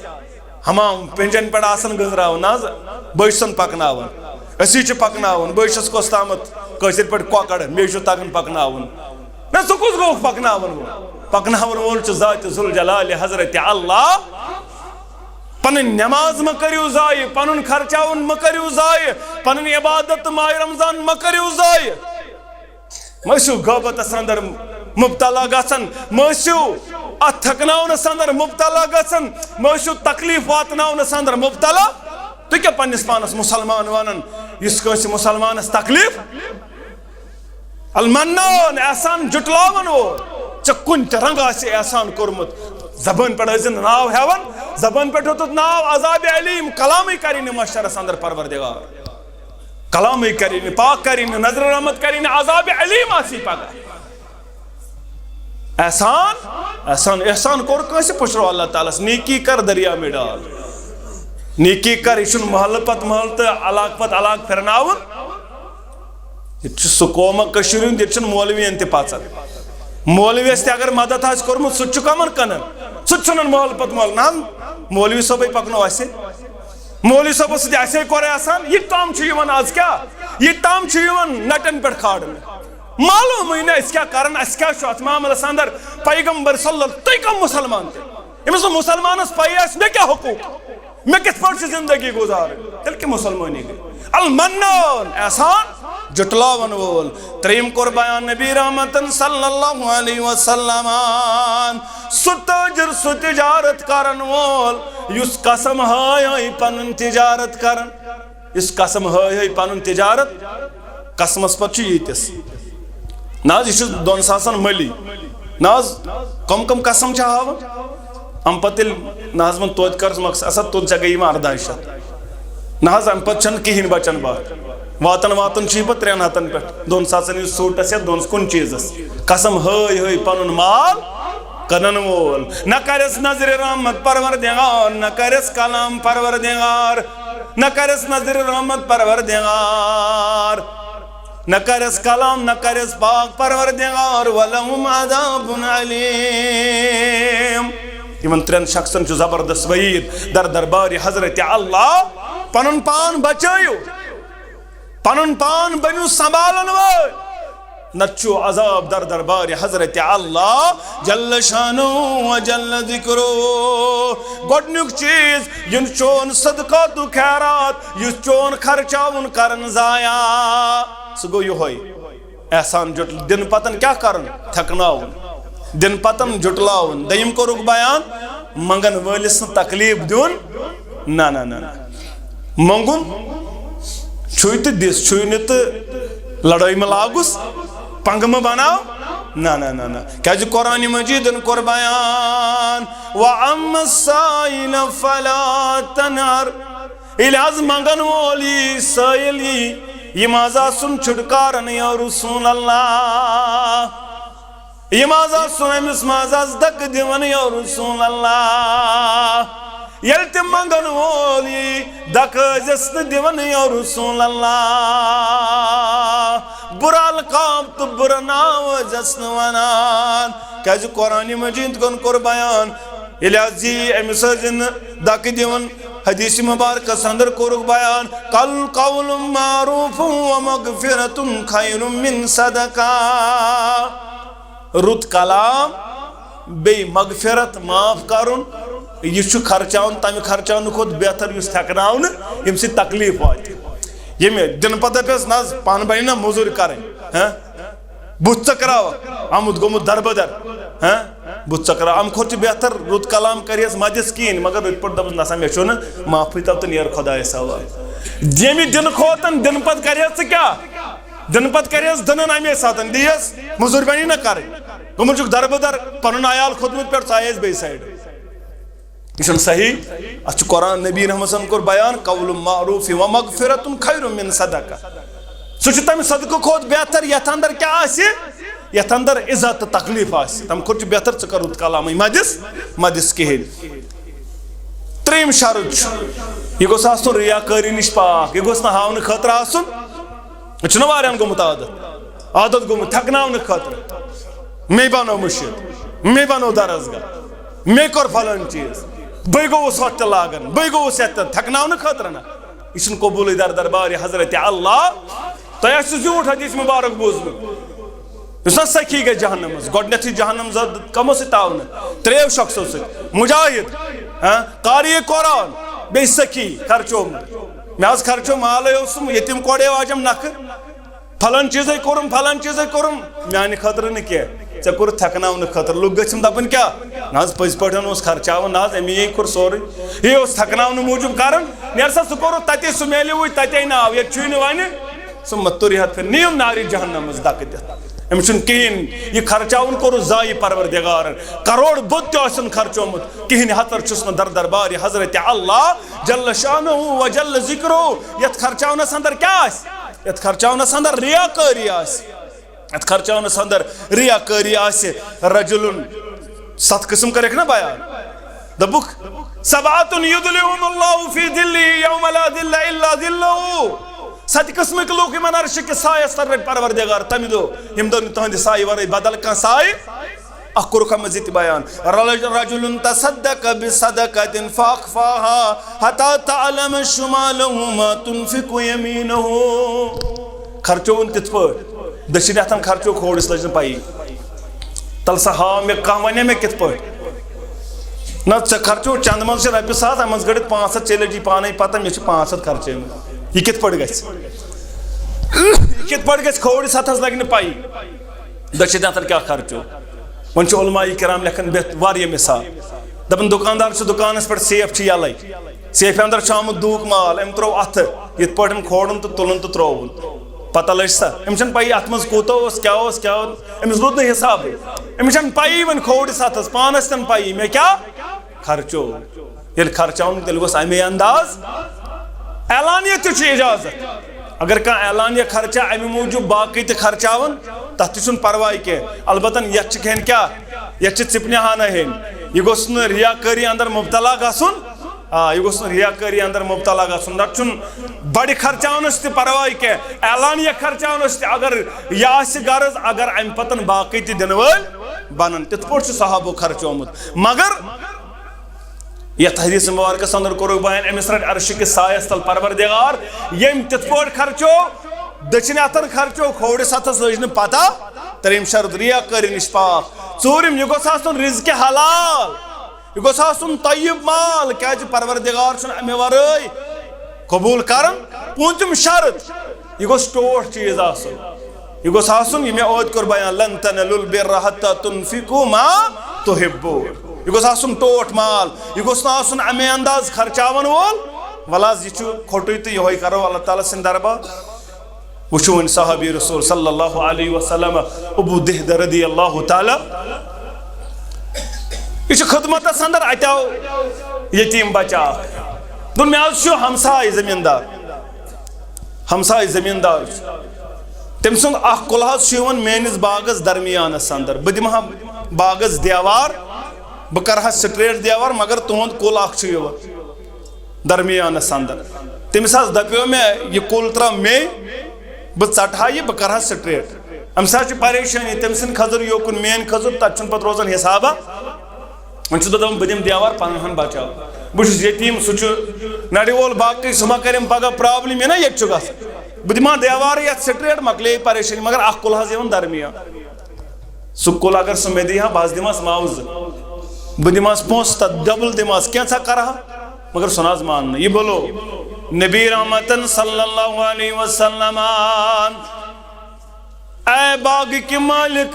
हमाम पिंजन पे आसन गुजरावन ना बसन पकनावन असी पकनावन बस कोस तामत कशिर पे कौकड़ मे तगन पकनावन ना सह कुस गो पकनावन वोल ज़ात ज़ुल जलाल हजरत अल्लाह पन नमाज म करियो ज़ाय पन खर्चावन म करियो ज़ाय पन इबादत माह रमजान म करियो ज़ाय मशु गबतस अंदर मुब्तला गसन मशु अत थकनावनस अंदर मुब्तला गसन मशु तकलीफ वातनावनस अंदर मुब्तला तो क्या पन्निस पानस मुसलमान वानन इस कंस मुसलमानस तकलीफ अल मन्नान एहसान जुटलावन वो चकुन रंग आसे एहसान कोरमुत जबान पे नाव हेवन जबान पे नाव अज़ाब अलीम कलाम करीन मशरस अंदर परवरदिगार कलाम करीन पाक करीन नजर रहमत करीन अज़ाब अलीम आसी पगा एहसान एहसान कोर कंस पुछरो अल्लाह ताला नेकी कर दरिया में डाल नेकी कर यह महल पत महल तो अलाक पत अलाक फिरनावन सह कौम ये मौलवियन पाचन मौलवियस अगर मदद कोर्मुत सह कमन कनन सह महल पत महल ना मौलवी सोबे पकनो असे मौलवी सोबो ससे कोर यह ताम आज क्या यह ताम नटन पे खाड़न मालूम ही ना क्या कर अत मामलस अंदर पैगम्बर सल्लल्लाहु तुम कम मुसलमान अमिस मुसलमानस पै मे क्या हुकूक मैं किस पे जिंदगी गुजार तेल के मुसलमानी गई अल मन्नान एहसान जुटलावन वोल त्रीम कोर बयान नबी रहमतन सल्लल्लाहु अलैहि वसल्लम सुताजर सु तिजारत करन वोल युस कसम हाय पन तिजारत करन इस कसम हाय पन तिजारत कसमस पर यीतिस नाज यह दोन सासन मली नाज कम कसम हावन अम पे नाज मन तोत कर मकसद तुद चे गई अर्दा शत नाज अम पे कहें बचन बात वातन वातन पे 3 हतन पे 2 सासन सूटस या 2 कुन चीजस कसम हाय पन माल कनन वोल न करस नजर रहमत परवरदिगार न करस कलाम परवरदिगार न करस नजर रहमत परवरदिगार न करस कलाम न करस पाक परवरदिगार वलहुम अज़ाबुन अलीम इन 3 शख्सन जबरदस्त वईद दर दरबार हजरत अल्लाह पन पान बचायो पन पान बनु संभालन वल नचो अजाब दर दरबार हजरत अल्लाह जल्ल शानो व जल्ल जिक्रो गोडनुक चीज युन चोन सदका तु खैरात युस चोन खर्चाउन करन जाया सो गो योय एहसान जुट दिन पतन क्या करन थकनाउन दिन पतन जुटलाउन दयम कोरुक बयान मंगन वलिस तकलीफ दुन ना ना ना मंगुन छुई तो दिस छुई न तो लड़ाई में लागुस पंग में बनाओ ना ना ना ना क्या जो कुरान मजीद कोर बयान व अम्मसाइल फला तनहर इलाज मंगन वोली साइली ये माजा सुन छुटकार नहीं और रसूल अल्लाह ये माजा सुन मिस माजा दक दिवन और रसूल अल्लाह यल तिम मंगन वोल दकजस दिवन या रसूल अल्लाह बुराल काम तो बुरा नाव जसन वनान क्या कुरान मजीद कन कोर बयान यजी अमिस दक दिवन हदीस मुबारक अंदर कोरुक बयान कल कौल मारूफ व मगफिरतुन खैरुम मिन सदका रुत कलाम बे मगफिरत माफ करुन यह खर्चान तम खर्चान खुद बेहतर थकनावन यम सि तकलीफ वात ये दिन पत ना पान बन ना मजूर कर बुत चक्राव आमुद गोमुत दरबदर बुत चक्रा अम खोत बेहतर रुत कलाम करियस मदिस कीन मगर रुत पट दप नसा मे न माफी तब तो नेर खुदा सवाल जेमि दिन खोतन दिन पत करियस क्या दिन पत करियस दनन अमे सातन दियस मजूर बनी ना कर गोमुत दरबदर पन आयाल खोदमुत पे सायस बे साइड यह सही अ कुरान नबी रहमत कोर बयान कौल मारूफ व मगफिरतुन खैरुम मिन सदका सह तम सदका खोत बेहतर यथ अंदर क्या यथ अंदर इज्जत तो तकलीफ तम खोत बेहतर कर रुत कलाम मदिस कहें त्रेम शर्त यह गोस रियाकारी नश पाक यह गोस हावन खतर आन गोमुत आदत गोमुत थकनावन खतर मे बनो मुर्शिद मे बनो दरसगाह मे कोर फलान चीज बे गोस हत लागन बे गोस ये थकनावन खतर ना यह कबूल दर दरबार हजरत अल्लाह तह झूठ हदीस मुबारक बोजमुत सखी गई जहन्नम गोडनथ जहन्नम जद कमो सव त्रेव शख्सों मुजाहिद कारी कुरान बे सखी खर्चो मे खर्चो माल यतिम कोड़े वाजम नख फलान चीज कोरुम माने खतर न कह ऐ कोर थकनावन खतर लुक गम दपन क्या ना पज पे खर्चावन ना अमी कोर सोरे ये थकनावन मूजूब कर नेर सा सह कोर तते सह मेलिव तते नाव ये वन सह मत तुर फिर नीम नारी जहन्नम दक दित अमिस कहें यह खर्चावन कोर जाय परवरदिगार करोड़ बुत खर्चोमुत कहें हतर चुस दर दरबार हजरत अल्लाह जल शानहु व जल जिक्रो यथ खर्चावनस अंदर क्या यथ खर्चावनस अंदर रियाकारी यथ खर्चावनस अंदर रियाकारी रजुलुन 7 किस्म कर ना बयान दबुक सबातुन युदलिहुमुल्लाहु फी दिल्ली यौम ला दिल्ला इल्ला दिल्लहु 7 किस्म के लोग इन अर्श के सायस तर परवरदिगार तमि दो यम दो तुहद साय वरे बदल का साय अकुरुख मजिद बयान रजुलुन तसद्दक बिसदकतिन फअखफाहा हता तअलम शुमालहु मा तुनफिकु यमीनहु खर्चोन तित पर दशिन हथन खर्चो खोड़स लजन पाई तल सा हा मे कह वने मे कित पर न खर्चो चंद मन से रपि 7 अमस गड़ित 500 चले जी पाने पता मे 500 खर्चे यह कित गस खोड़ सथस लग पाई दशिन हथन क्या खर्चो वन उलमाई किराम लेखन वारिया मिसाल दपन दुकानदार दुकानस पे सेफ यल सेफ अंदर आमुत दूक माल अम त्रो अथ ये खोड़न तो तुलन तो त्रोवन पता लज सा अमिस पी अत मज कूत क्या अमिस रूद हिसाब अमिस पी वन खोड़िस अथस पानस तन पी मे क्या खर्चो ये खर्चावन तेल गोस अमे अंदाज ऐलानिया तो इजाजत अगर कह ऐलानिया खर्चा अमे मूजूब बाकी तो खर्चावन तथ परवाह कह अलबत्त ये क्या ये चिपने हाना हेन यह गोस रियाकारी अंदर मुबतला गसन यह गोस रियाकारी अंदर मुबतला गसन नत बड़ खर्चावनस तह परवाह कह ऐलानिया खर्चावनस अगर यह गर्ज अगर अम पतन बाकी दिन वल बनन तिथ पे सहाबो खर्चोमुत मगर यथ हदीस मुबारक अंदर कोरुक बयान अमिस रट अर्श के सायस तल परवरदिगार यम तिथ पे खर्चो दक्षिण अथन खर्चो खोड़िस अथस लज न पता त्रेम शर्त रियाकारी निश पाक चूरिम यह गोस रिज़्क़ हलाल यह गोस तय्यब माल क्या परवरदिगार अमे वराय कबूल कर पूंचम शर्त यह गोस टोट चीज यह गोस ये मे ओद कोर बयान लन तनलुल बिर्रा हत्ता तुनफिकू मा तुहिब्बून यह गोस टोट माल यह गोस अमे अंदाज खर्चावन वोल वलाज यह खोटु तो यह करो अल्लाह ताला सिंद दरबार वुचु वन साहबी रसूल सल्लल्लाहु अलैहि वसल्लम अबू दिहदा रदियल्लाहु ताला यह खिदमत अंदर अतो यतीम बच्चा दुन मे हमसाय जमींदार तम सुंद कुलहस मेनिस बागस दरमियानस अंदर बह दिमा बागस देवार बह कर स्ट्रेट देवर मगर तुंद कुल दरमियानस अंदर तमिस दपो मे यह कुल त्रा मे बह चटहा यह बह कर स्ट्रेट अम सा परेशानी तम सद खजर योकुन मेन खजर तथ पे रोजान हिसाबा वो दपान बह दिम देवर पन हन बचाव बहुत यतीम सह नड़ वोल बाकी सह मा कर पगह प्रॉब्लम यह ना ये ग बह दिमा देवार ये स्ट्रेट मकले परेशानी मगर अख कुल दरमियान सह कुल अगर सह मे दी बह दिमास मावज बह दिमास पोस तथ डबल दिमास क्या कर मगर सह ना मान यह बोलो नबी रहमतन सल्लल्लाहु अलैहि वसल्लम ऐ बाग के मालिक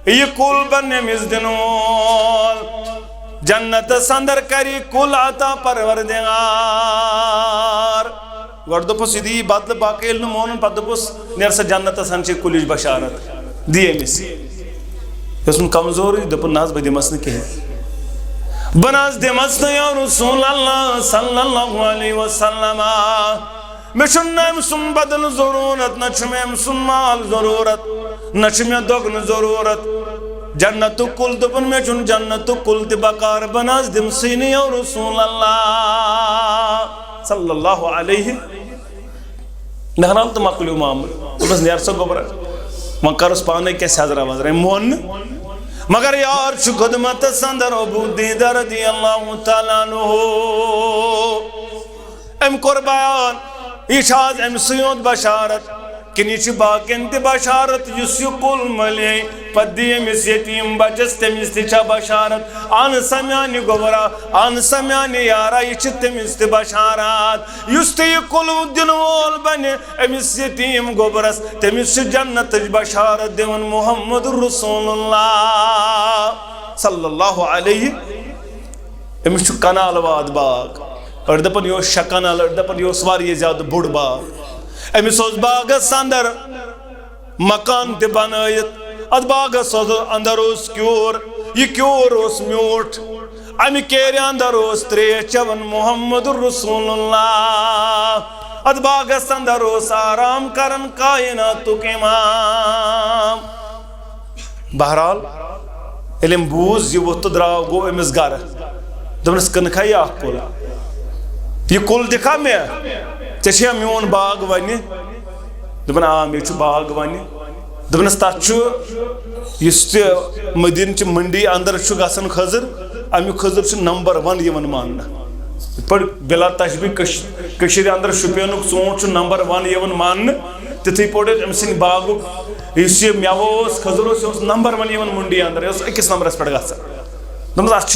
ये कुल बनमिस दिनोल जन्नत संदर करी कुल अता परवरदिगार गो दोपस यदि बदल बाकी मोन पे दोपस नेर सा जन्नत सन कुल बशारत दी अमिस कमजोर दोपन ना बह दिमस कहें बह ना दिमस या रसूल अल्लाह सल्लल्लाहु अलैहि वसल्लम मे सुन बदल जरूरत न सुन माल जरूरत न दोगन जरूरत जन्नत कुल दोपन मे जन्नत कुल तकार बना दिम सी रसूल अल्लाह सल्लल्लाहु अलैहि नहनाल तो मकलू मामूल बस नेर सो गोबर वह करस पाने क्या सजरा वजरा मोन मगर यार खुदमत संदर अबू दीदार रदियल्लाहु तआला अन्हु अम कोर बयान यह अम सद बशारत किन यह बाकिन त बशारत कुल मले पे अमिस यतीम बचस तमिस त बशारत अन सा म्यान गोबरा अन सा म्यान यारा यह तमिस त बशारत युस त यह कुल दिन वोल बन अमिस यतीम गोबरस तमिस जन्नत बशारत दिवन मुहम्मद रसूलुल्लाह सल्लल्लाहु अलैहि अमिस कनाल वाद बाग और दपन यो शकनाल दपन यो वारिया ज्यादा बुड़ बाग अमिस बागस अंदर मकान त बनयत अत बागस अंदर क्योर यह क्योर म्यूठ अमि केर अंदर त्रेश चवन मुहम्मद रसूलुल्लाह अत बागस अंदर आराम करन कायनातुक इमाम बहरहाल इलम बूज यह वो द्राव गो अमिस गर दपनस कनखा यह कुल यह कुल दिखा मे ऐ मोन बाग वन दपन आ मे बाग वन दपनस तथ मदीन मंडी अंदर गसन खजर अमुक खजर नंबर 1 मान पे बिला तशबी अंदर शुपियन ूंट नंबर 1 मान तिथे पे अम सद बाग मेव खजर नंबर 1 मंडी अंदर अकिस नंबरस पे गस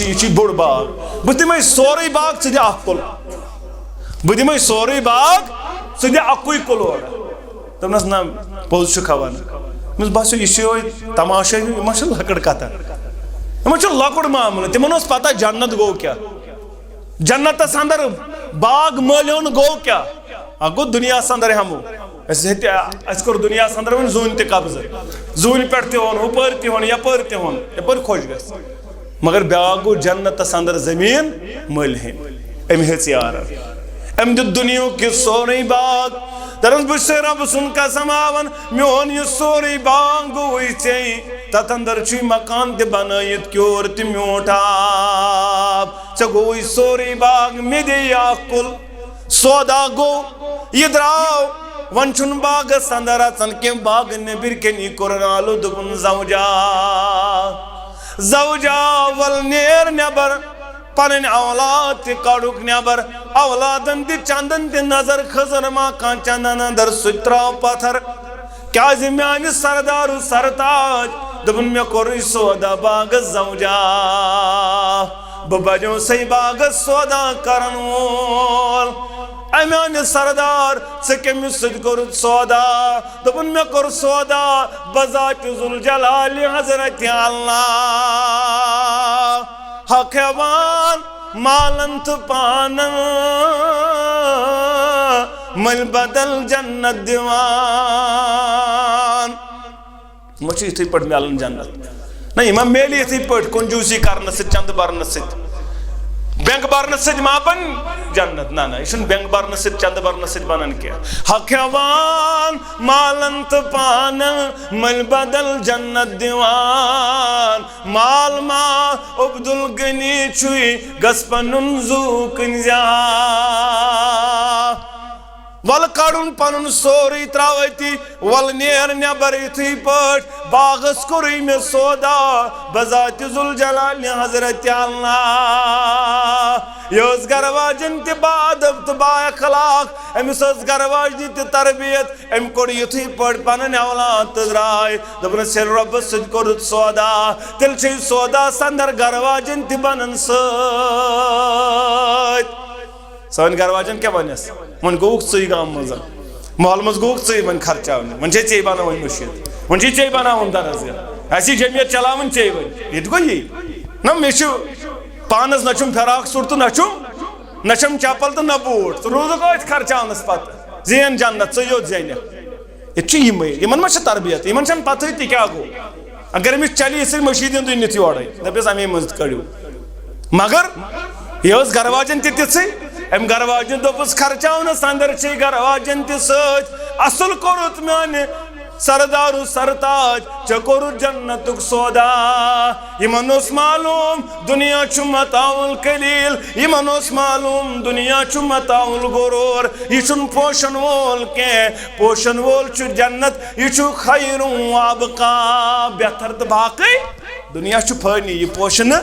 यह बोड़ बाग बह दिमे सोरे बाग दी कुल बह दिमे सोरे बाग दी अकुई कुल दपनस ना पोज खवान अमिस बसो यह तमाशा यह लकड़ कथा यह लकुड़ मामल तिमन पता जन्नत गो क्या जन्नत अंदर बाग मलियोन गो क्या गो दुनिया अंदर हमो कोर दुनिया अंदर वो जून त कब्ज जून पे तोन हुपर तोन यपर तोन यपर खुश ग मगर ब्याक गो जन्नत अंदर जमीन मल अम हेच यार अम दित दुनिया कि सोरे बाग दरस बस रब सुन कसमावन मोन यह सोरे बाग गो तथ अंदर मकान त बनयत क्योर त म्यूठाब च गो सोरे बाग मे दे कुल सौदा गो यह द्राव वन बागस अंदर अचन के बाग नबिर कनी कोरनालो दुपन जौजा जौजा वल नेर नबर पन औलाद कड़ुक नबर औलादन द चंदन द नजर खजर मा का चंदन अंदर सुत्रा पत्थर क्या म्यान सरदार सरताज दपन मे कोर सौदा बाग जौजा बह बजो सही बाग सौदा करन वोल अम्यान सरदार कमिस कोर सौदा दपन मे कोर सौदा बजात जुल जलाल हजरत अल्लाह हकवान मालंत पान मल बदल जन्नत दीवान मुझे इथे पढ़ मिलन जन्नत नहीं मैं मेली इथे पढ़ कंजूसी करने से चंद बरन से बैंक बरन से मापन जन्नत ना ना इशन बैंक बरन से चंद बरन से बनन क्या हकवान मालंत पान मल बदल जन्नत दीवान माल मा अब्दुल गनी छुई गस्पनुन जूकन जा वल कड़ुन पनुन सोरी त्रावती वल नेर नबर इथी पट बागस कोरी में सौदा बजात जुल जलाल हजरत अल्लाह योस गरवाजन ते बादब तो बा अखलाक अमिस गरवाज दी तरबियत अम कोड़ युथी पट पन औलाद तराय दबन सिर रब सद कोर सौदा तिल छ सौदा संदर गरवाजन ते बनन सत सन गरवाजन क्या बनस मन गोक ची गाम मज महल मज गोक ची वन खर्चा वन चे बनावन मशीद वन चे बनावन दरसगाह ऐसी जमियत चलावन चे वन ये गो ये न मे पानस नचुम फराक सूट तो नचुम चपल तो न बूट तो रोज कत खर्चानस पत जेन जन्नत च योत जेन ये इन मा तरबियत इन पत क्या गो अगर अमिस चली इस मशीद नित योड़े दपस अमे मज कड़ो मगर ये गरवाजन तिथि अम गरवाजन दोपस खर्चावनस अंदर चे गरवाजन असल कोरुत माने सरदारु सरताज चकोरु जन्नतुक सौदा इमन ओस मालूम दुनिया छु मताउल कलील इमन ओस मालूम दुनिया छु मताउल गुरूर ये छुन पोषण वोल के पोषण वोल छु जन्नत ये छु खैरु अबका बेहतर तो बाकी दुनिया छु फनी ये पोषण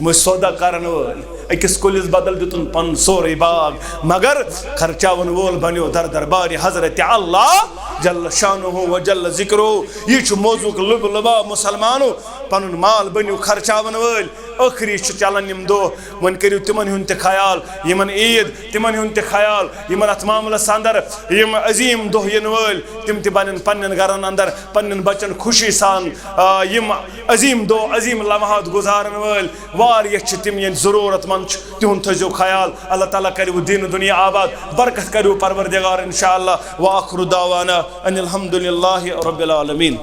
मु सौदा करन वोल अकिस कुलिस बदल दितुन पन सोरे बाग मगर खर्चावन वोल बन्यो दर दरबार हजरत अल्लाह जल्ल शानुहु व जल्ल जिक्रो ये मौजूक लब लबा मुसलमानो पन माल बन्यू खर्चावन वल आखिरी चलान यम दो वन करू तिमन हुन ते ख्याल यमन ईद तिमन हुन ते ख्याल यमन अत मामलस अंदर यम अजीम दो यन वल तिम ते बनन पन्न गरन अंदर पन्न बचन खुशी सान यम अजीम दो अजीम लम्हात गुजारन वल वारिया छ तिम यन जरूरत मंद तिहुन थजो ख्याल अल्लाह ताला करू दीन दुनिया आबाद बरकत करू परवरदिगार इंशाअल्लाह व आखिरु दावाना अनिल हम्दुलिल्लाहि रब्बिल आलमीन।